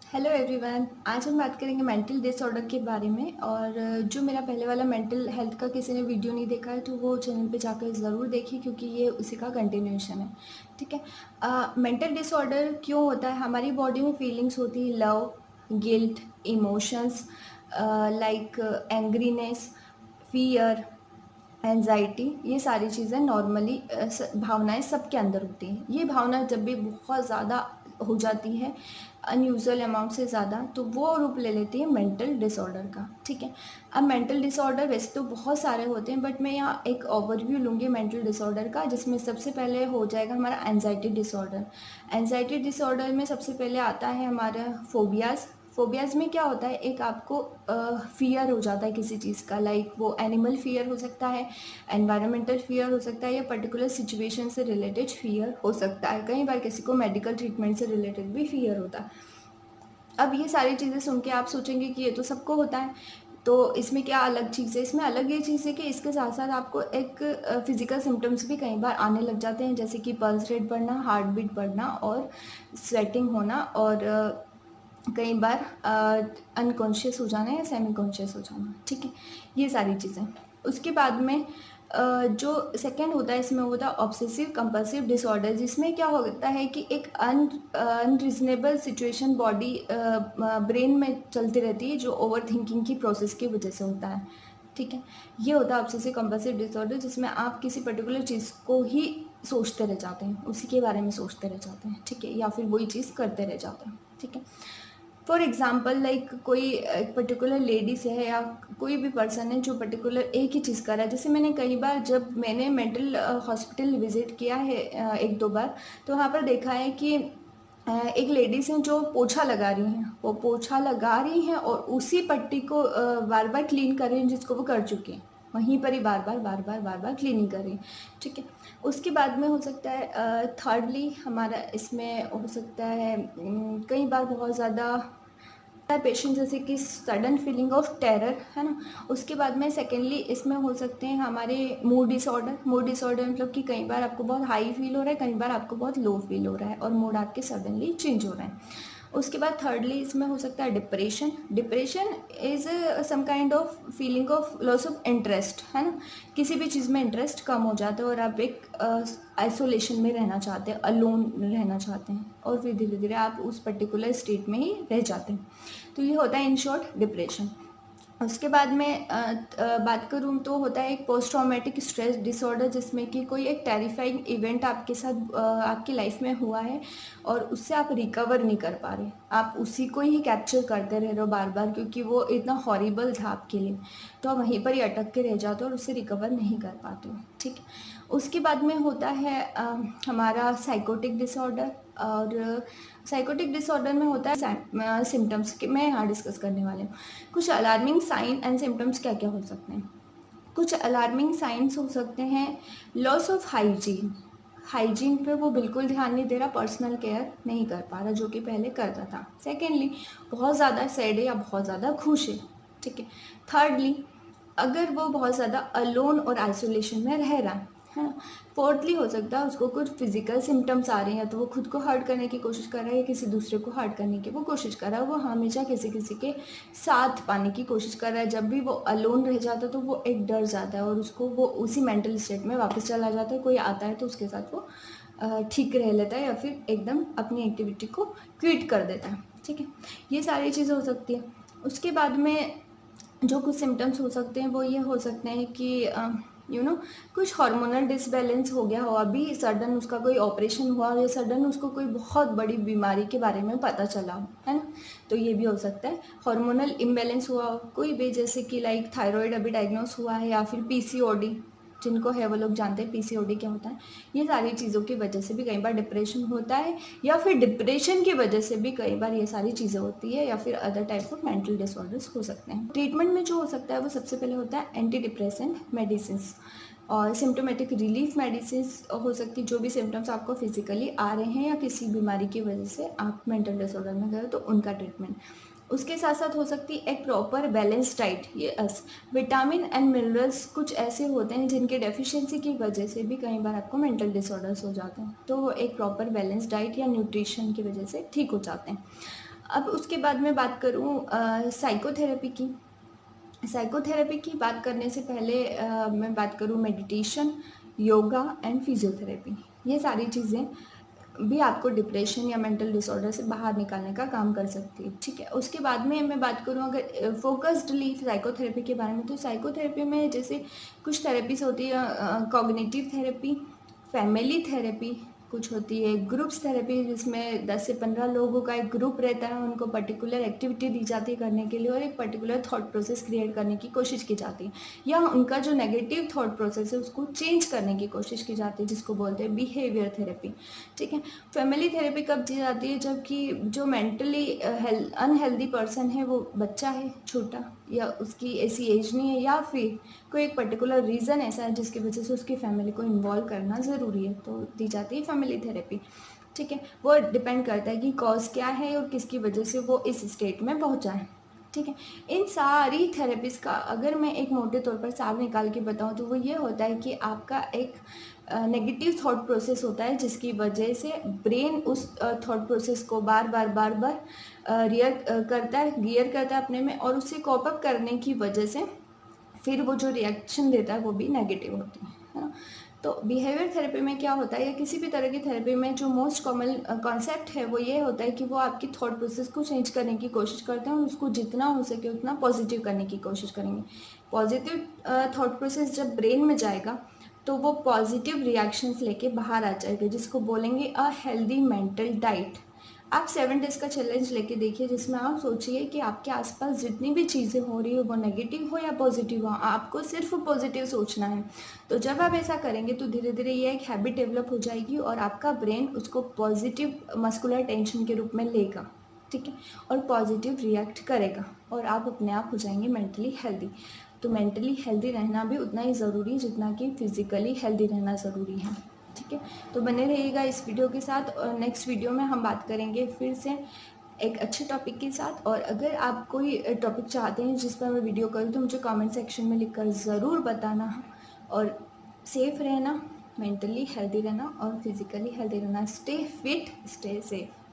Hello everyone. आज हम बात करेंगे मेंटल डिसऑर्डर के बारे में। और जो मेरा पहले वाला मेंटल हेल्थ का किसी ने वीडियो नहीं देखा है तो वो चैनल पे जाकर ज़रूर देखिए, क्योंकि ये उसी का कंटिन्यूएशन है। ठीक है। मेंटल डिसऑर्डर क्यों होता है? हमारी बॉडी में फीलिंग्स होती है, love, guilt, emotions like angriness, fear, anxiety. ये सारी चीज़ें नॉर्मली भावनाएं सबके अंदर होती हैं। ये भावना जब भी बहुत ज़्यादा हो जाती है, अनयूजुअल अमाउंट से ज़्यादा, तो वो रूप ले लेती है मेंटल डिसऑर्डर का। ठीक है। अब मेंटल डिसऑर्डर वैसे तो बहुत सारे होते हैं, बट मैं यहाँ एक ओवरव्यू लूँगी मेंटल डिसऑर्डर का, जिसमें सबसे पहले हो जाएगा हमारा एंजाइटी डिसऑर्डर। एंजाइटी डिसऑर्डर में सबसे पहले आता है हमारा फोबियाज़। फोबियाज में क्या होता है, एक आपको फियर हो जाता है किसी चीज़ का, लाइक वो एनिमल फियर हो सकता है, एनवायरमेंटल फियर हो सकता है, या पर्टिकुलर सिचुएशन से रिलेटेड फियर हो सकता है। कई बार किसी को मेडिकल ट्रीटमेंट से रिलेटेड भी फियर होता है। अब ये सारी चीज़ें सुन के आप सोचेंगे कि ये तो सबको होता है, तो इसमें क्या अलग चीज़ है? इसमें अलग ये चीज़ है कि इसके साथ साथ आपको एक फिजिकल सिम्टम्स भी कई बार आने लग जाते हैं, जैसे कि पल्स रेट बढ़ना, हार्ट बीट बढ़ना, और स्वेटिंग होना, और कई बार अनकॉन्शियस हो जाना या सेमी कॉन्शियस हो जाना। ठीक है। ये सारी चीज़ें। उसके बाद में जो सेकंड होता है, इसमें होता है ऑब्सेसिव कंपल्सिव डिसऑर्डर, जिसमें क्या होता है कि एक अनरीजनेबल सिचुएशन बॉडी ब्रेन में चलती रहती है, जो ओवर थिंकिंग की प्रोसेस की वजह से होता है। ठीक है। ये होता है ऑब्सेसिव कंपल्सिव डिसऑर्डर, जिसमें आप किसी पर्टिकुलर चीज़ को ही सोचते रह जाते हैं, उसी के बारे में सोचते रह जाते हैं। ठीक है। या फिर वही चीज़ करते रह जाते हैं। ठीक है। फॉर एग्जाम्पल, लाइक कोई एक पर्टिकुलर लेडीज है या कोई भी पर्सन है जो पर्टिकुलर एक ही चीज़ कर रहा है। जैसे मैंने कई बार, जब मैंने मेंटल हॉस्पिटल विजिट किया है एक दो बार, तो वहाँ पर देखा है कि एक लेडीज़ हैं जो पोछा लगा रही हैं। वो पोछा लगा रही हैं और उसी पट्टी को बार बार क्लीन कर रही हैं, जिसको वो कर चुकी हैं। वहीं पर ही बार बार बार बार बार बार क्लीनिंग कर रही हैं। ठीक है। उसके बाद में हो सकता है थर्डली हमारा इसमें हो सकता है कई बार बहुत ज़्यादा पेशेंट, जैसे कि सडन फीलिंग ऑफ टेरर है ना। उसके बाद में सेकेंडली इसमें हो सकते हैं हमारे मूड डिसऑर्डर। मूड डिसऑर्डर मतलब कि कई बार आपको बहुत हाई फील हो रहा है, कई बार आपको बहुत लो फील हो रहा है, और मूड आपके सडनली चेंज हो रहा है। उसके बाद थर्डली इसमें हो सकता है depression. Depression is some kind of feeling of loss of interest, है ना। किसी भी चीज़ में इंटरेस्ट कम हो जाता है और आप एक आइसोलेशन में रहना चाहते हैं, अलोन रहना चाहते हैं, और फिर धीरे धीरे आप उस पर्टिकुलर स्टेट में ही रह जाते हैं। तो ये होता है इन शॉर्ट डिप्रेशन। उसके बाद में बात करूँ तो होता है एक पोस्ट ट्रॉमेटिक स्ट्रेस डिसऑर्डर, जिसमें कि कोई एक टेरिफाइंग इवेंट आपके साथ आपकी लाइफ में हुआ है, और उससे आप रिकवर नहीं कर पा रहे। आप उसी को ही कैप्चर करते रह रहे हो बार बार, क्योंकि वो इतना हॉरिबल था आपके लिए, तो आप वहीं पर ही अटक के रह जाते हो और उससे रिकवर नहीं कर पाते हो। ठीक है। उसके बाद में होता है हमारा साइकोटिक डिसऑर्डर। और साइकोटिक डिसऑर्डर में होता है सिम्टम्स के मैं यहाँ डिस्कस करने वाले हूँ। कुछ अलार्मिंग साइन एंड सिम्टम्स क्या क्या हो सकते हैं? कुछ अलार्मिंग साइंस हो सकते हैं, लॉस ऑफ हाइजीन। हाइजीन पे वो बिल्कुल ध्यान नहीं दे रहा, पर्सनल केयर नहीं कर पा रहा जो कि पहले करता था। सेकेंडली, बहुत ज़्यादा सैड है या बहुत ज़्यादा खुश है। ठीक है। थर्डली, अगर वो बहुत ज़्यादा अलोन और आइसोलेशन में रह रहा है ना। फोर्थली, हो सकता है उसको कुछ फिजिकल सिम्टम्स आ रहे हैं, तो वो खुद को हर्ट करने की कोशिश कर रहा है या किसी दूसरे को हर्ट करने की वो कोशिश कर रहा है। वो हमेशा किसी किसी के साथ पाने की कोशिश कर रहा है। जब भी वो अलोन रह जाता है तो वो एक डर जाता है, और उसको वो उसी मेंटल स्टेट में वापस चला जाता है। कोई आता है तो उसके साथ वो ठीक रह लेता है, या फिर एकदम अपनी एक्टिविटी को क्विट कर देता है। ठीक है। ये सारी चीज़ें हो सकती है। उसके बाद में जो कुछ सिम्टम्स हो सकते हैं वो ये हो सकते हैं कि कुछ हार्मोनल डिसबैलेंस हो गया हो, अभी सडन उसका कोई ऑपरेशन हुआ हो, या सडन उसको कोई बहुत बड़ी बीमारी के बारे में पता चला हो, है ना। तो ये भी हो सकता है। हार्मोनल इम्बैलेंस हुआ हो कोई भी, जैसे कि लाइक थायराइड अभी डायग्नोस हुआ है, या फिर पीसीओडी, जिनको है वो लोग जानते हैं पीसीओडी क्या होता है। ये सारी चीज़ों की वजह से भी कई बार डिप्रेशन होता है, या फिर डिप्रेशन की वजह से भी कई बार ये सारी चीज़ें होती है, या फिर other type of mental disorders हो सकते हैं। ट्रीटमेंट में जो हो सकता है वो सबसे पहले होता है एंटी डिप्रेसेंट मेडिसिन, और सिम्टोमेटिक रिलीफ मेडिसिन हो सकती है। जो भी सिम्टम्स आपको फिजिकली आ रहे हैं या किसी बीमारी की वजह से आप मेंटल डिसऑर्डर में गए तो उनका ट्रीटमेंट। उसके साथ साथ हो सकती है एक प्रॉपर बैलेंस डाइट। ये विटामिन एंड मिनरल्स कुछ ऐसे होते हैं जिनके डेफिशिएंसी की वजह से भी कई बार आपको मेंटल डिसऑर्डर्स हो जाते हैं, तो वो एक प्रॉपर बैलेंस डाइट या न्यूट्रिशन की वजह से ठीक हो जाते हैं। अब उसके बाद मैं बात करूँ साइकोथेरेपी की। साइकोथेरेपी की बात करने से पहले मैं बात करूँ मेडिटेशन, योगा एंड फिजियोथेरेपी। ये सारी चीज़ें भी आपको डिप्रेशन या मेंटल डिसऑर्डर से बाहर निकालने का काम कर सकती है, ठीक है। उसके बाद में मैं बात करूँ अगर फोकस्डली साइकोथेरेपी के बारे में, तो साइकोथेरेपी में जैसे कुछ थेरेपीज होती है, कॉग्निटिव थेरेपी, फैमिली थेरेपी, कुछ होती है ग्रुप्स थेरेपी, जिसमें 10 से 15 लोगों का एक ग्रुप रहता है, उनको पर्टिकुलर एक्टिविटी दी जाती है करने के लिए और एक पर्टिकुलर थॉट प्रोसेस क्रिएट करने की कोशिश की जाती है, या उनका जो नेगेटिव थॉट प्रोसेस है उसको चेंज करने की कोशिश की जाती है, जिसको बोलते हैं बिहेवियर थेरेपी, ठीक है। फैमिली थेरेपी कब दी जाती है, जबकि जो मेंटली अनहेल्दी पर्सन है, वो बच्चा है छोटा, या उसकी ऐसी एज नहीं है, या फिर कोई एक पर्टिकुलर रीज़न ऐसा है जिसकी वजह से उसकी फैमिली को इन्वॉल्व करना ज़रूरी है, तो दी जाती है फैमिली थेरेपी, ठीक है। वो डिपेंड करता है कि कॉज क्या है और किसकी वजह से वो इस स्टेट में पहुंचा है, ठीक है। इन सारी थेरेपीज का अगर मैं एक मोटे तौर पर सार निकाल के बताऊं तो वो ये होता है कि आपका एक नेगेटिव थॉट प्रोसेस होता है, जिसकी वजह से ब्रेन उस थॉट प्रोसेस को बार बार गियर करता है अपने में, और उससे कॉप अप करने की वजह से फिर वो जो रिएक्शन देता है वो भी नेगेटिव होती है ना। तो बिहेवियर थेरेपी में क्या होता है, या किसी भी तरह की थेरेपी में जो मोस्ट कॉमन कॉन्सेप्ट है वो ये होता है कि वो आपकी थॉट प्रोसेस को चेंज करने की कोशिश करते हैं और उसको जितना हो सके उतना पॉजिटिव करने की कोशिश करेंगे। पॉजिटिव थॉट प्रोसेस जब ब्रेन में जाएगा तो वो पॉजिटिव रिएक्शंस लेके बाहर आ जाएगा, जिसको बोलेंगे अ हेल्दी मेंटल डाइट। आप 7 डेज़ का चैलेंज लेके देखिए, जिसमें आप सोचिए कि आपके आसपास जितनी भी चीज़ें हो रही हो, वो नेगेटिव हो या पॉजिटिव हो, आपको सिर्फ पॉजिटिव सोचना है। तो जब आप ऐसा करेंगे तो धीरे धीरे ये एक हैबिट डेवलप हो जाएगी और आपका ब्रेन उसको पॉजिटिव मस्कुलर टेंशन के रूप में लेगा, ठीक है, और पॉजिटिव रिएक्ट करेगा और आप अपने आप हो जाएंगे मेंटली हेल्दी। तो मेंटली हेल्दी रहना भी उतना ही ज़रूरी है जितना कि फिजिकली हेल्दी रहना ज़रूरी है, ठीक है। तो बने रहिएगा इस वीडियो के साथ, और नेक्स्ट वीडियो में हम बात करेंगे फिर से एक अच्छे टॉपिक के साथ। और अगर आप कोई टॉपिक चाहते हैं जिस पर मैं वीडियो करूँ तो मुझे कमेंट सेक्शन में लिखकर ज़रूर बताना। और सेफ रहना, मेंटली हेल्दी रहना और फिजिकली हेल्दी रहना। Stay fit, stay safe.